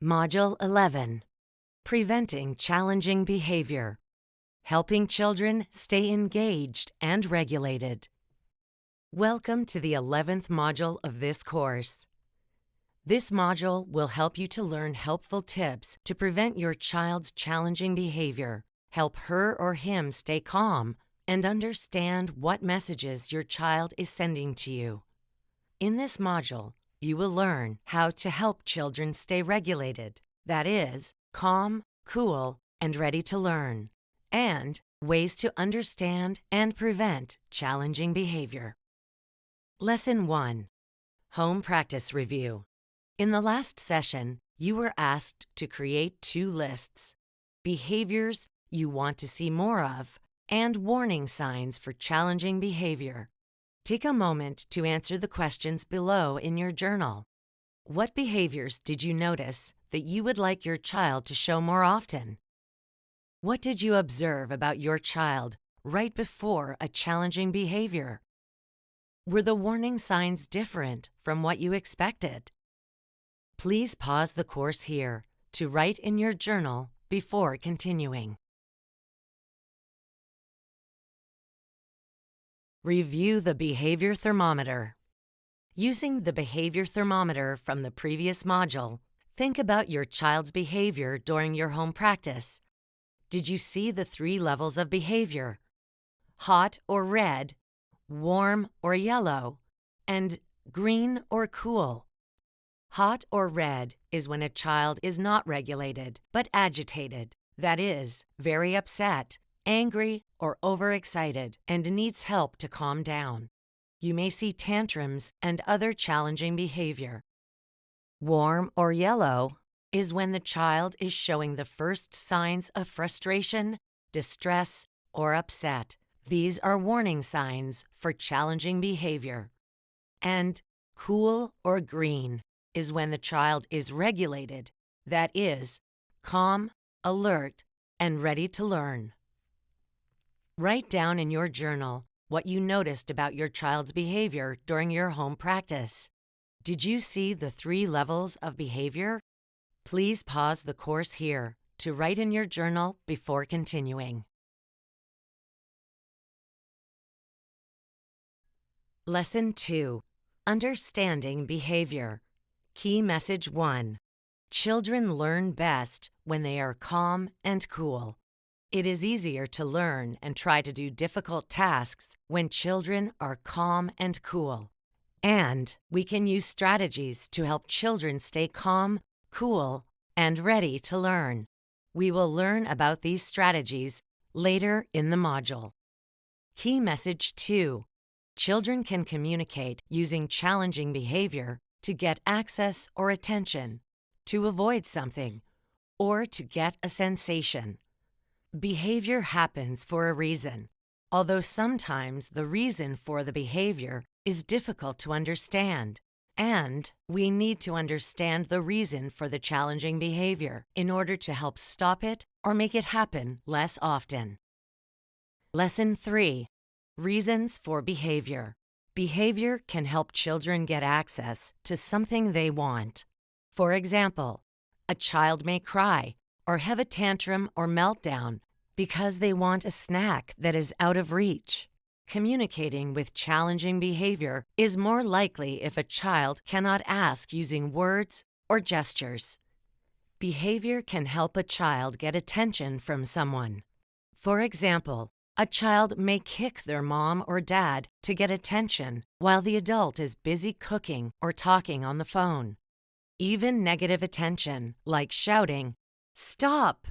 Module 11. Preventing Challenging Behavior. Helping Children Stay Engaged and Regulated. Welcome to the 11th module of this course. This module will help you to learn helpful tips to prevent your child's challenging behavior, help her or him stay calm, and understand what messages your child is sending to you. In this module, you will learn how to help children stay regulated, that is, calm, cool, and ready to learn, and ways to understand and prevent challenging behavior. Lesson 1. Home Practice Review. In the last session, you were asked to create 2 lists: behaviors you want to see more of and warning signs for challenging behavior. Take a moment to answer the questions below in your journal. What behaviors did you notice that you would like your child to show more often? What did you observe about your child right before a challenging behavior? Were the warning signs different from what you expected? Please pause the course here to write in your journal before continuing. Review the behavior thermometer. Using the behavior thermometer from the previous module, think about your child's behavior during your home practice. Did you see the 3 levels of behavior? Hot or red, warm or yellow, and green or cool. Hot or red is when a child is not regulated, but agitated, that is, very upset, angry, or overexcited, and needs help to calm down. You may see tantrums and other challenging behavior. Warm or yellow is when the child is showing the first signs of frustration, distress, or upset. These are warning signs for challenging behavior. And cool or green is when the child is regulated, that is, calm, alert, and ready to learn. Write down in your journal what you noticed about your child's behavior during your home practice. Did you see the 3 levels of behavior? Please pause the course here to write in your journal before continuing. Lesson 2. Understanding Behavior. Key Message 1. Children learn best when they are calm and cool. It is easier to learn and try to do difficult tasks when children are calm and cool. And we can use strategies to help children stay calm, cool, and ready to learn. We will learn about these strategies later in the module. Key Message 2. Children can communicate using challenging behavior to get access or attention, to avoid something, or to get a sensation. Behavior happens for a reason, although sometimes the reason for the behavior is difficult to understand, and we need to understand the reason for the challenging behavior in order to help stop it or make it happen less often. Lesson 3. Reasons for behavior. Behavior can help children get access to something they want. For example, a child may cry or have a tantrum or meltdown because they want a snack that is out of reach. Communicating with challenging behavior is more likely if a child cannot ask using words or gestures. Behavior can help a child get attention from someone. For example, a child may kick their mom or dad to get attention while the adult is busy cooking or talking on the phone. Even negative attention, like shouting, "Stop!"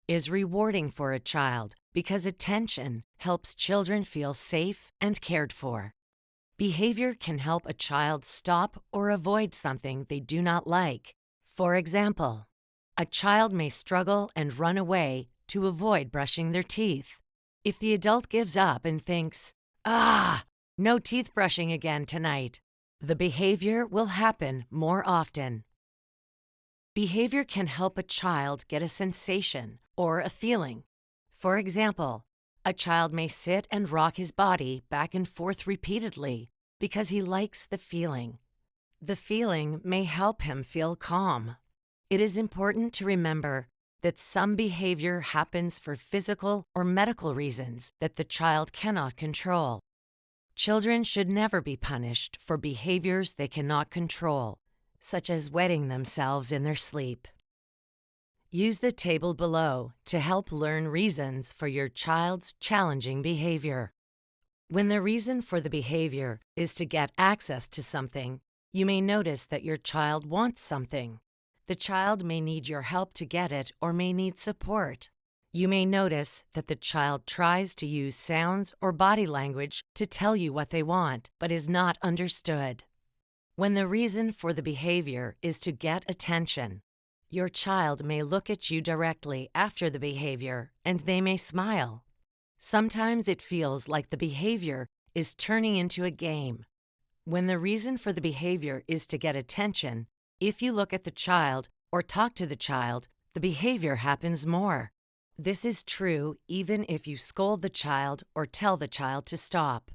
is rewarding for a child because attention helps children feel safe and cared for. Behavior can help a child stop or avoid something they do not like. For example, a child may struggle and run away to avoid brushing their teeth. If the adult gives up and thinks, no teeth brushing again tonight, the behavior will happen more often. Behavior can help a child get a sensation or a feeling. For example, a child may sit and rock his body back and forth repeatedly because he likes the feeling. The feeling may help him feel calm. It is important to remember that some behavior happens for physical or medical reasons that the child cannot control. Children should never be punished for behaviors they cannot control, such as wetting themselves in their sleep. Use the table below to help learn reasons for your child's challenging behavior. When the reason for the behavior is to get access to something, you may notice that your child wants something. The child may need your help to get it or may need support. You may notice that the child tries to use sounds or body language to tell you what they want, but is not understood. When the reason for the behavior is to get attention, your child may look at you directly after the behavior and they may smile. Sometimes it feels like the behavior is turning into a game. When the reason for the behavior is to get attention, if you look at the child or talk to the child, the behavior happens more. This is true even if you scold the child or tell the child to stop.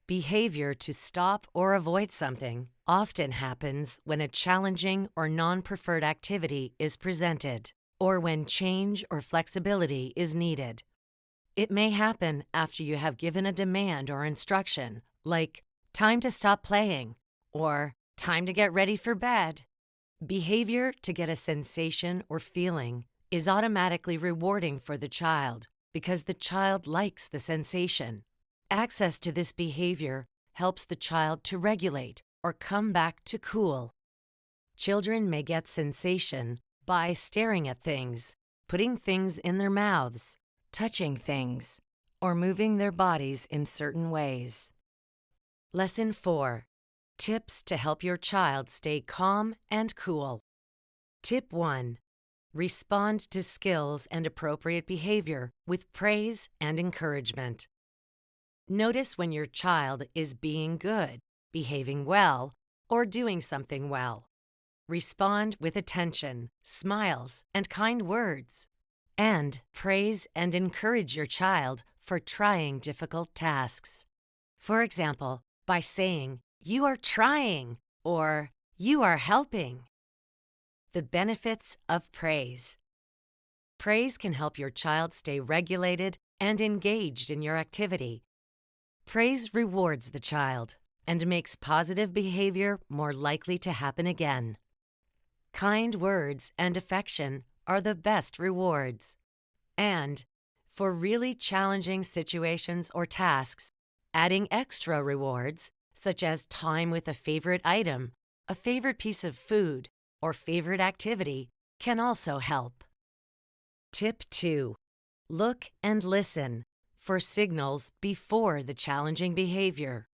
Behavior to stop or avoid something often happens when a challenging or non-preferred activity is presented, or when change or flexibility is needed. It may happen after you have given a demand or instruction, like time to stop playing or time to get ready for bed. Behavior to get a sensation or feeling is automatically rewarding for the child because the child likes the sensation. Access to this behavior helps the child to regulate or come back to cool. Children may get sensation by staring at things, putting things in their mouths, touching things, or moving their bodies in certain ways. Lesson 4. Tips to help your child stay calm and cool. Tip 1. Respond to skills and appropriate behavior with praise and encouragement. Notice when your child is being good, behaving well, or doing something well. Respond with attention, smiles, and kind words. And praise and encourage your child for trying difficult tasks. For example, by saying, "You are trying," or "You are helping." The benefits of praise. Praise can help your child stay regulated and engaged in your activity. Praise rewards the child and makes positive behavior more likely to happen again. Kind words and affection are the best rewards. And for really challenging situations or tasks, adding extra rewards, such as time with a favorite item, a favorite piece of food, or favorite activity, can also help. Tip 2. Look and listen for signals before the challenging behavior.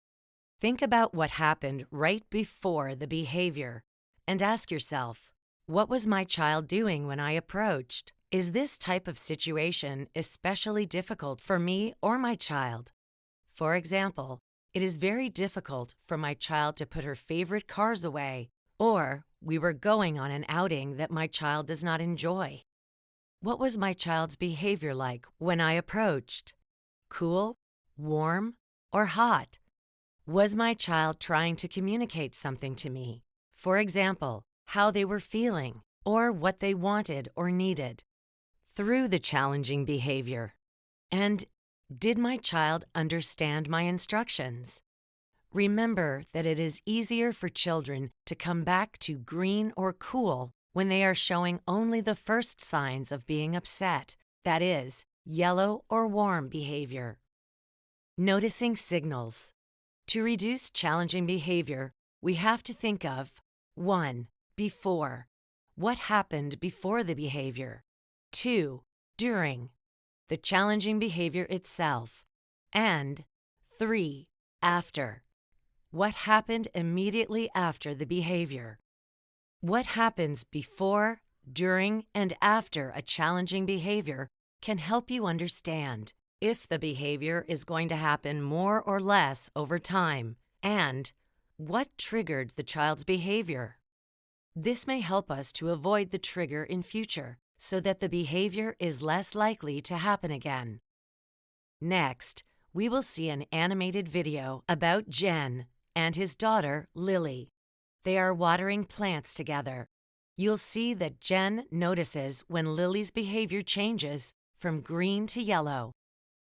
Think about what happened right before the behavior and ask yourself, what was my child doing when I approached? Is this type of situation especially difficult for me or my child? For example, it is very difficult for my child to put her favorite cars away, or we were going on an outing that my child does not enjoy. What was my child's behavior like when I approached? Cool, warm, or hot? Was my child trying to communicate something to me? For example, how they were feeling, or what they wanted or needed, through the challenging behavior. And did my child understand my instructions? Remember that it is easier for children to come back to green or cool when they are showing only the first signs of being upset, that is, yellow or warm behavior. Noticing signals. To reduce challenging behavior, we have to think of 1. Before. What happened before the behavior? 2. During. The challenging behavior itself. And 3. After. What happened immediately after the behavior? What happens before, during, and after a challenging behavior can help you understand if the behavior is going to happen more or less over time, and what triggered the child's behavior. This may help us to avoid the trigger in future so that the behavior is less likely to happen again. Next, we will see an animated video about Jen and his daughter, Lily. They are watering plants together. You'll see that Jen notices when Lily's behavior changes from green to yellow.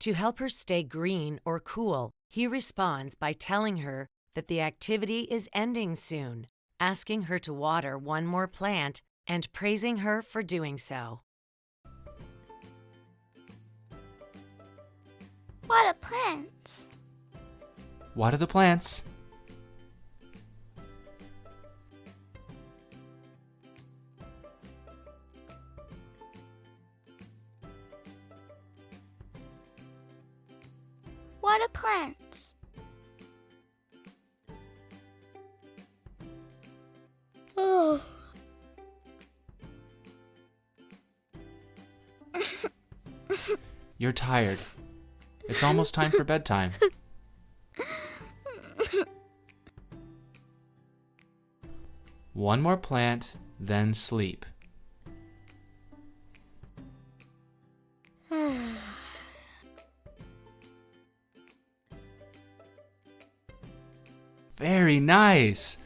To help her stay green or cool, he responds by telling her that the activity is ending soon, asking her to water one more plant, and praising her for doing so. What are plants? What are the plants? What are plants? Oh. You're tired. It's almost time for bedtime. One more plant, then sleep. Very nice.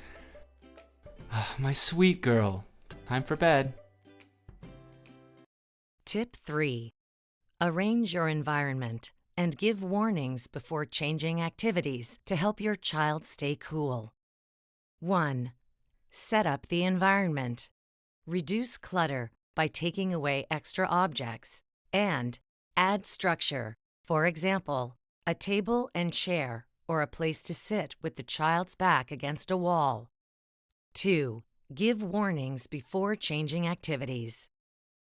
My sweet girl. Time for bed. Tip 3. Arrange your environment and give warnings before changing activities to help your child stay cool. 1. Set up the environment. Reduce clutter by taking away extra objects and add structure. For example, a table and chair or a place to sit with the child's back against a wall. 2. Give warnings before changing activities.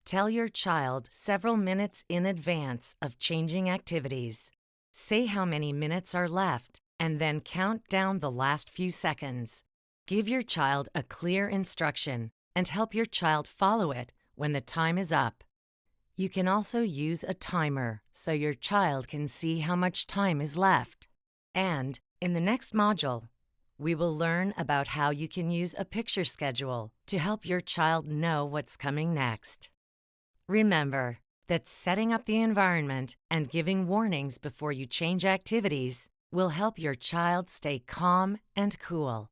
Tell your child several minutes in advance of changing activities. Say how many minutes are left and then count down the last few seconds. Give your child a clear instruction and help your child follow it when the time is up. You can also use a timer so your child can see how much time is left. And in the next module, we will learn about how you can use a picture schedule to help your child know what's coming next. Remember that setting up the environment and giving warnings before you change activities will help your child stay calm and cool.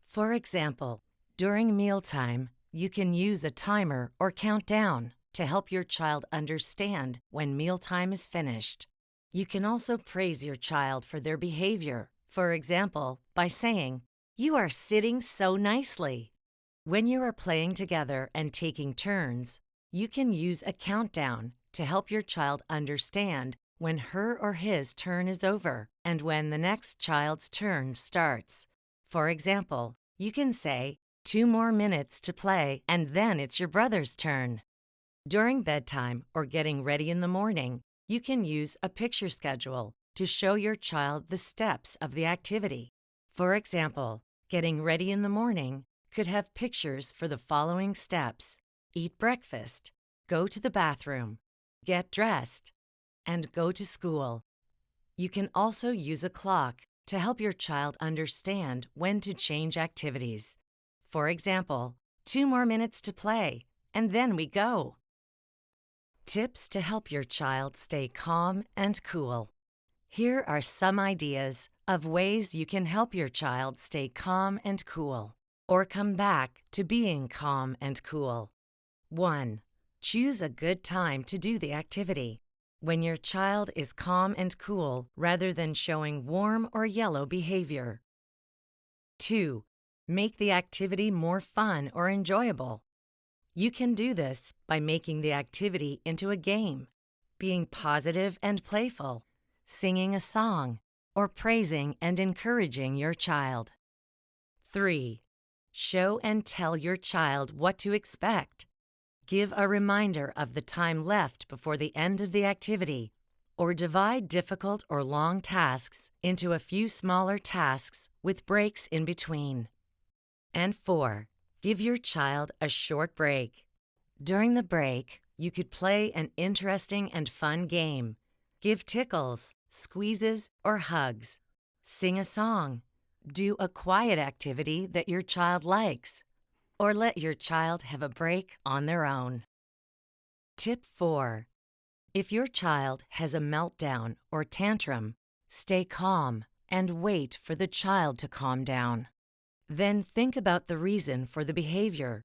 For example, during mealtime, you can use a timer or countdown to help your child understand when mealtime is finished. You can also praise your child for their behavior, for example, by saying, "You are sitting so nicely." When you are playing together and taking turns, you can use a countdown to help your child understand when her or his turn is over and when the next child's turn starts. For example, you can say, 2 more minutes to play and then it's your brother's turn. During bedtime or getting ready in the morning, you can use a picture schedule to show your child the steps of the activity. For example, getting ready in the morning could have pictures for the following steps: eat breakfast, go to the bathroom, get dressed, and go to school. You can also use a clock to help your child understand when to change activities. For example, 2 more minutes to play, and then we go. Tips to help your child stay calm and cool. Here are some ideas of ways you can help your child stay calm and cool, or come back to being calm and cool. 1. Choose a good time to do the activity. When your child is calm and cool rather than showing warm or yellow behavior. 2. Make the activity more fun or enjoyable. You can do this by making the activity into a game, being positive and playful, singing a song, or praising and encouraging your child. 3. Show and tell your child what to expect. Give a reminder of the time left before the end of the activity, or divide difficult or long tasks into a few smaller tasks with breaks in between. And 4. Give your child a short break. During the break, you could play an interesting and fun game. Give tickles, squeezes, or hugs. Sing a song. Do a quiet activity that your child likes. Or let your child have a break on their own. Tip 4. If your child has a meltdown or tantrum, stay calm and wait for the child to calm down. Then think about the reason for the behavior.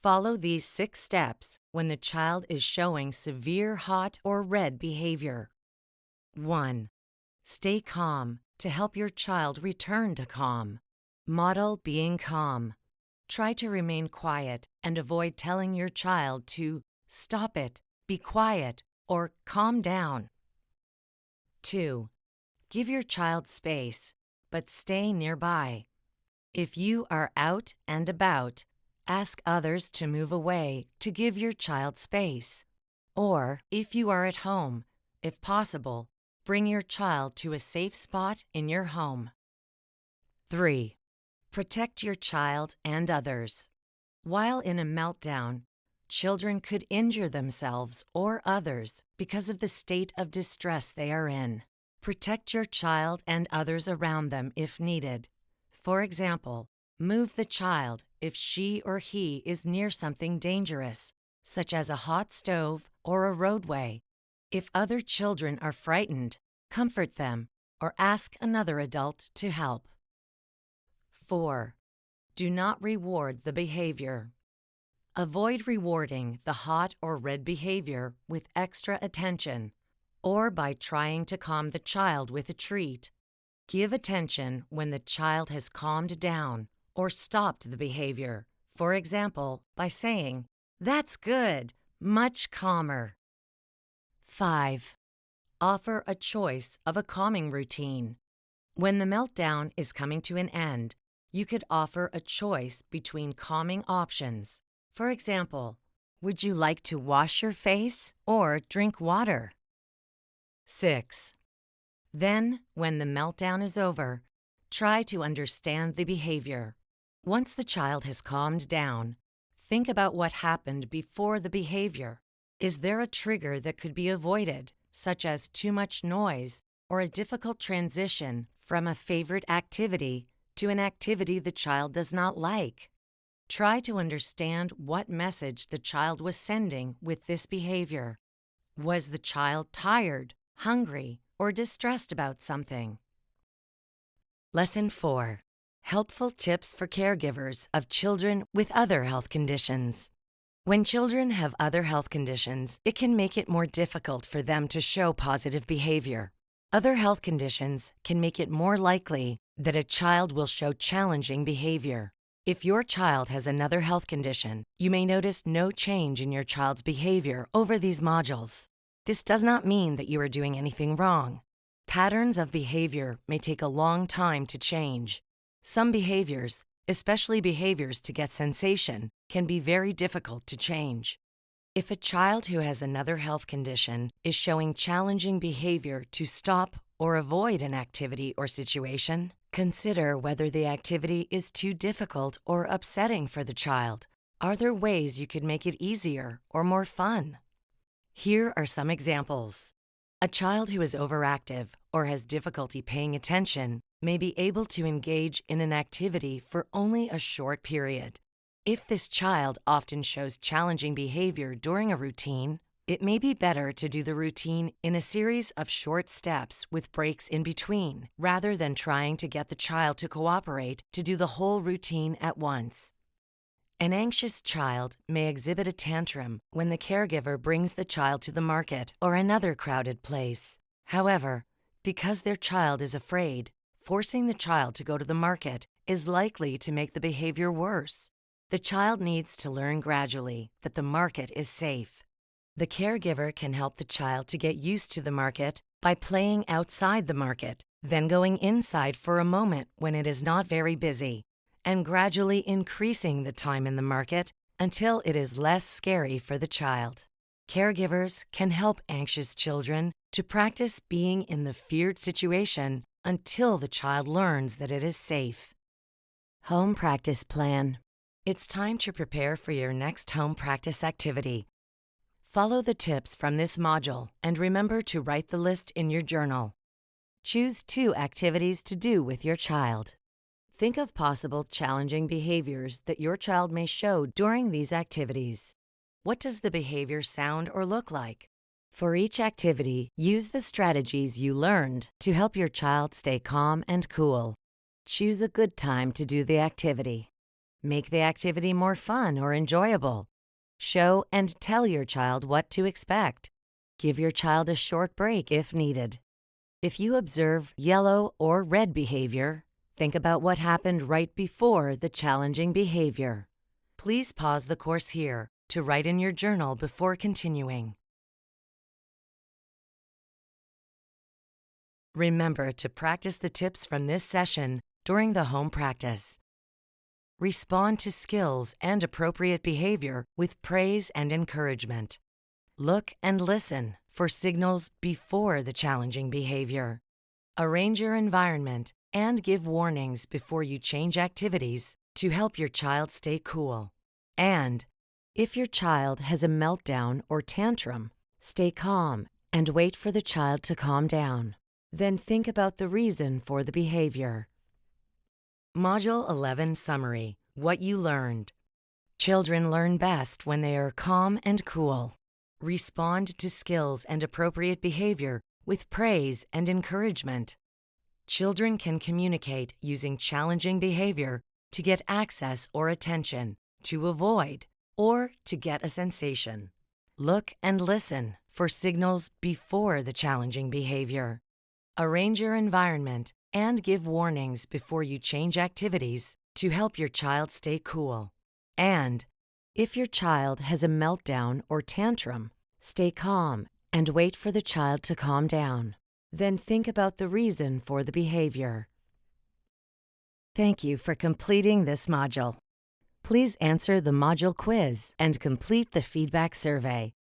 Follow these 6 steps when the child is showing severe hot or red behavior. 1. Stay calm to help your child return to calm. Model being calm. Try to remain quiet and avoid telling your child to stop it, be quiet, or calm down. 2. Give your child space, but stay nearby. If you are out and about, ask others to move away to give your child space. Or, if you are at home, if possible, bring your child to a safe spot in your home. 3. Protect your child and others. While in a meltdown, children could injure themselves or others because of the state of distress they are in. Protect your child and others around them if needed. For example, move the child if she or he is near something dangerous, such as a hot stove or a roadway. If other children are frightened, comfort them or ask another adult to help. 4. Do not reward the behavior. Avoid rewarding the hot or red behavior with extra attention or by trying to calm the child with a treat. Give attention when the child has calmed down or stopped the behavior, for example, by saying, "That's good, much calmer." 5. Offer a choice of a calming routine. When the meltdown is coming to an end, you could offer a choice between calming options. For example, would you like to wash your face or drink water? 6. Then, when the meltdown is over, try to understand the behavior. Once the child has calmed down, think about what happened before the behavior. Is there a trigger that could be avoided, such as too much noise or a difficult transition from a favorite activity to an activity the child does not like? Try to understand what message the child was sending with this behavior. Was the child tired, hungry, or distressed about something? Lesson 4. Helpful tips for caregivers of children with other health conditions. When children have other health conditions, it can make it more difficult for them to show positive behavior. Other health conditions can make it more likely that a child will show challenging behavior. If your child has another health condition, you may notice no change in your child's behavior over these modules. This does not mean that you are doing anything wrong. Patterns of behavior may take a long time to change. Some behaviors, especially behaviors to get sensation, can be very difficult to change. If a child who has another health condition is showing challenging behavior to stop or avoid an activity or situation, consider whether the activity is too difficult or upsetting for the child. Are there ways you could make it easier or more fun? Here are some examples. A child who is overactive or has difficulty paying attention may be able to engage in an activity for only a short period. If this child often shows challenging behavior during a routine, it may be better to do the routine in a series of short steps with breaks in between, rather than trying to get the child to cooperate to do the whole routine at once. An anxious child may exhibit a tantrum when the caregiver brings the child to the market or another crowded place. However, because their child is afraid, forcing the child to go to the market is likely to make the behavior worse. The child needs to learn gradually that the market is safe. The caregiver can help the child to get used to the market by playing outside the market, then going inside for a moment when it is not very busy, and gradually increasing the time in the market until it is less scary for the child. Caregivers can help anxious children to practice being in the feared situation until the child learns that it is safe. Home practice plan. It's time to prepare for your next home practice activity. Follow the tips from this module and remember to write the list in your journal. Choose 2 activities to do with your child. Think of possible challenging behaviors that your child may show during these activities. What does the behavior sound or look like? For each activity, use the strategies you learned to help your child stay calm and cool. Choose a good time to do the activity. Make the activity more fun or enjoyable. Show and tell your child what to expect. Give your child a short break if needed. If you observe yellow or red behavior, think about what happened right before the challenging behavior. Please pause the course here to write in your journal before continuing. Remember to practice the tips from this session during the home practice. Respond to skills and appropriate behavior with praise and encouragement. Look and listen for signals before the challenging behavior. Arrange your environment and give warnings before you change activities to help your child stay cool. And if your child has a meltdown or tantrum, stay calm and wait for the child to calm down. Then think about the reason for the behavior. Module 11 Summary: What you learned. Children learn best when they are calm and cool. Respond to skills and appropriate behavior with praise and encouragement. Children can communicate using challenging behavior to get access or attention, to avoid, or to get a sensation. Look and listen for signals before the challenging behavior. Arrange your environment and give warnings before you change activities to help your child stay cool. And if your child has a meltdown or tantrum, stay calm and wait for the child to calm down. Then think about the reason for the behavior. Thank you for completing this module. Please answer the module quiz and complete the feedback survey.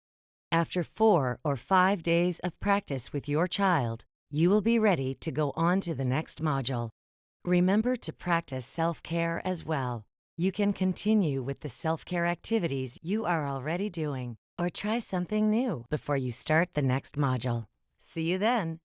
After 4 or 5 days of practice with your child, you will be ready to go on to the next module. Remember to practice self-care as well. You can continue with the self-care activities you are already doing, or try something new before you start the next module. See you then!